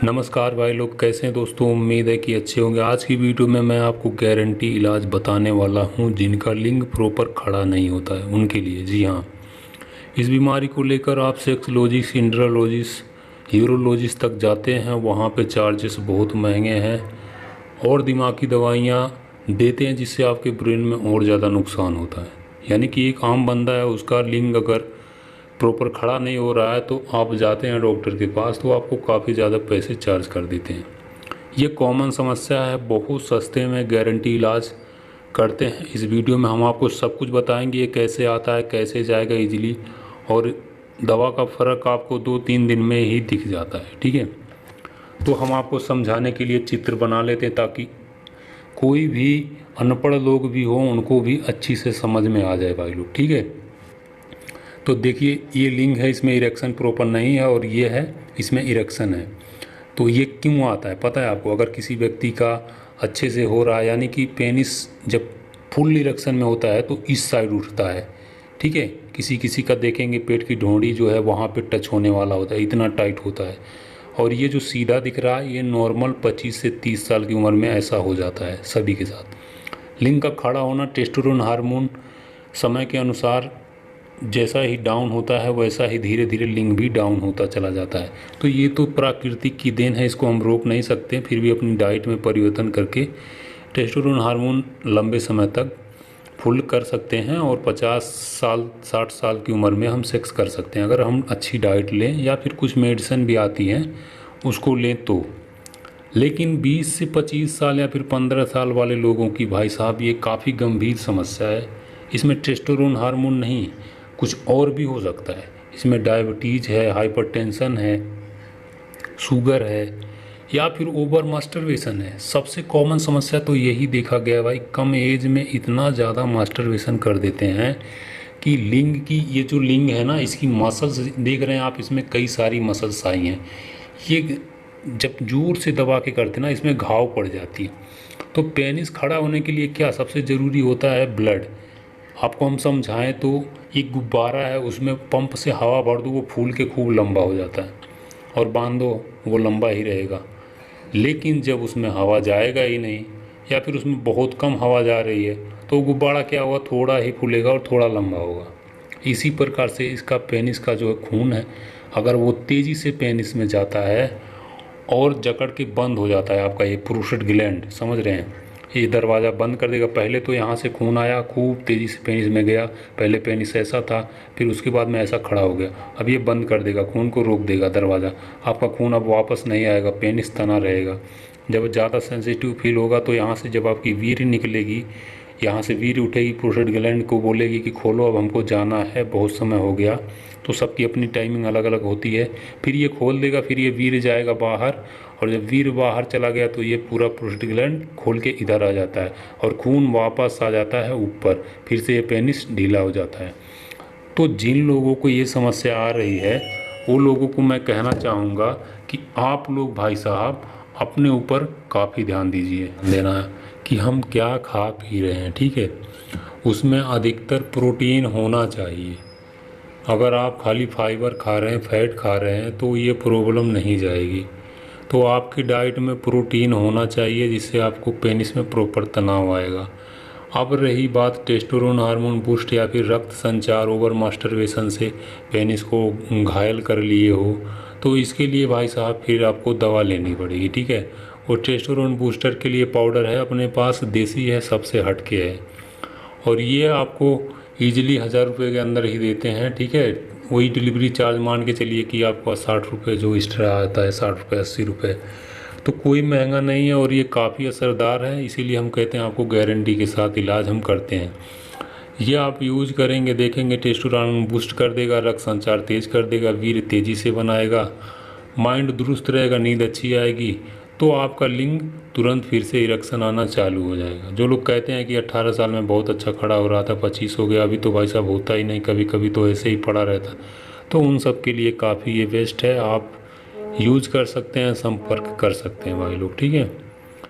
नमस्कार भाई लोग, कैसे हैं दोस्तों। उम्मीद है कि अच्छे होंगे। आज की वीडियो में मैं आपको गारंटी इलाज बताने वाला हूं जिनका लिंग प्रॉपर खड़ा नहीं होता है उनके लिए। जी हाँ, इस बीमारी को लेकर आप सेक्सोलॉजिस्ट, इंड्रोलॉजिस्ट, यूरोलॉजिस्ट तक जाते हैं, वहां पे चार्जेस बहुत महंगे हैं और दिमागी दवाइयाँ देते हैं जिससे आपके ब्रेन में और ज़्यादा नुकसान होता है। यानी कि एक आम बंदा है, उसका लिंग अगर प्रॉपर खड़ा नहीं हो रहा है तो आप जाते हैं डॉक्टर के पास तो आपको काफ़ी ज़्यादा पैसे चार्ज कर देते हैं। ये कॉमन समस्या है, बहुत सस्ते में गारंटी इलाज करते हैं। इस वीडियो में हम आपको सब कुछ बताएंगे, ये कैसे आता है, कैसे जाएगा इजीली, और दवा का फ़र्क आपको 2-3 दिन में ही दिख जाता है। ठीक है, तो हम आपको समझाने के लिए चित्र बना लेते हैं ताकि कोई भी अनपढ़ लोग भी हो उनको भी अच्छी से समझ में आ जाए भाई लोग। ठीक है, तो देखिए ये लिंग है, इसमें इरेक्शन प्रॉपर नहीं है और ये है, इसमें इरेक्शन है। तो ये क्यों आता है पता है आपको? अगर किसी व्यक्ति का अच्छे से हो रहा है, यानी कि पेनिस जब फुल इरेक्शन में होता है तो इस साइड उठता है। ठीक है, किसी किसी का देखेंगे पेट की ढोंडी जो है वहाँ पे टच होने वाला होता है, इतना टाइट होता है। और ये जो सीधा दिख रहा है ये नॉर्मल 25 से 30 साल की उम्र में ऐसा हो जाता है सभी के साथ। लिंग का खड़ा होना टेस्टोस्टेरोन हार्मोन समय के अनुसार जैसा ही डाउन होता है वैसा ही धीरे धीरे लिंग भी डाउन होता चला जाता है। तो ये तो प्राकृतिक की देन है, इसको हम रोक नहीं सकते। फिर भी अपनी डाइट में परिवर्तन करके टेस्टोस्टेरोन हार्मोन लंबे समय तक फुल कर सकते हैं और 50 साल 60 साल की उम्र में हम सेक्स कर सकते हैं अगर हम अच्छी डाइट लें या फिर कुछ मेडिसिन भी आती हैं उसको लें तो। लेकिन 20 से 25 साल या फिर 15 साल वाले लोगों की भाई साहब ये काफ़ी गंभीर समस्या है। इसमें टेस्टोस्टेरोन हार्मोन नहीं, कुछ और भी हो सकता है। इसमें डायबिटीज़ है, हाइपरटेंशन है, शुगर है या फिर ओवर मास्टरबेशन है। सबसे कॉमन समस्या तो यही देखा गया भाई, कम एज में इतना ज़्यादा मास्टरबेशन कर देते हैं कि लिंग की ये जो लिंग है ना, इसकी मसल्स देख रहे हैं आप, इसमें कई सारी मसल्स आई हैं। ये जब जोर से दबा के करते ना इसमें घाव पड़ जाती है। तो पेनिस खड़ा होने के लिए क्या सबसे ज़रूरी होता है? ब्लड। आपको हम समझाएं तो एक गुब्बारा है, उसमें पंप से हवा भर दो, वो फूल के खूब लंबा हो जाता है, और बांध दो वो लंबा ही रहेगा। लेकिन जब उसमें हवा जाएगा ही नहीं या फिर उसमें बहुत कम हवा जा रही है तो गुब्बारा क्या होगा, थोड़ा ही फूलेगा और थोड़ा लंबा होगा। इसी प्रकार से इसका पेनिस का जो खून है, अगर वो तेज़ी से पेनिस में जाता है और जकड़ के बंद हो जाता है, आपका ये प्रोस्टेट ग्लैंड, समझ रहे हैं, ये दरवाज़ा बंद कर देगा। पहले तो यहाँ से खून आया, खूब तेज़ी से पेनिस में गया, पहले पेनिस ऐसा था, फिर उसके बाद में ऐसा खड़ा हो गया। अब ये बंद कर देगा, खून को रोक देगा दरवाज़ा, आपका खून अब वापस नहीं आएगा, पेनिस तना रहेगा। जब ज़्यादा सेंसिटिव फील होगा तो यहाँ से जब आपकी वीर्य निकलेगी, यहाँ से वीर्य उठेगी, प्रोस्टेट ग्लैंड को बोलेगी कि खोलो अब हमको जाना है, बहुत समय हो गया। तो सबकी अपनी टाइमिंग अलग अलग होती है। फिर ये खोल देगा, फिर ये वीर्य जाएगा बाहर, और जब वीर्य बाहर चला गया तो ये पूरा प्रोस्टेट ग्लैंड खोल के इधर आ जाता है और खून वापस आ जाता है ऊपर, फिर से ये पेनिस ढीला हो जाता है। तो जिन लोगों को ये समस्या आ रही है वो लोगों को मैं कहना चाहूँगा कि आप लोग भाई साहब अपने ऊपर काफ़ी ध्यान दीजिए, देना है कि हम क्या खा पी रहे हैं। ठीक है, उसमें अधिकतर प्रोटीन होना चाहिए। अगर आप खाली फाइबर खा रहे हैं, फैट खा रहे हैं तो ये प्रॉब्लम नहीं जाएगी। तो आपकी डाइट में प्रोटीन होना चाहिए जिससे आपको पेनिस में प्रॉपर तनाव आएगा। अब रही बात टेस्टोस्टेरोन हार्मोन बूस्ट या फिर रक्त संचार ओवर मास्टरबेशन से पेनिस को घायल कर लिए हो, तो इसके लिए भाई साहब फिर आपको दवा लेनी पड़ेगी। ठीक है, और टेस्टोस्टेरोन बूस्टर के लिए पाउडर है अपने पास, देसी है, सबसे हटके है, और ये आपको ईजिली 1000 रुपये के अंदर ही देते हैं। ठीक है, वही डिलीवरी चार्ज मान के चलिए कि आपको 60 रुपये जो एक्स्ट्रा आता है, 60 रुपये 80 रुपये, तो कोई महंगा नहीं है और ये काफ़ी असरदार है। इसीलिए हम कहते हैं आपको गारंटी के साथ इलाज हम करते हैं। ये आप यूज करेंगे, देखेंगे टेस्टोस्टेरोन बूस्ट कर देगा, रक्त संचार तेज़ कर देगा, वीर्य तेज़ी से बनाएगा, माइंड दुरुस्त रहेगा, नींद अच्छी आएगी, तो आपका लिंग तुरंत फिर से इरेक्शन आना चालू हो जाएगा। जो लोग कहते हैं कि 18 साल में बहुत अच्छा खड़ा हो रहा था, 25 हो गया, अभी तो भाई साहब होता ही नहीं, कभी कभी तो ऐसे ही पड़ा रहता, तो उन सब के लिए काफ़ी ये बेस्ट है। आप यूज कर सकते हैं, संपर्क कर सकते हैं भाई लोग। ठीक है।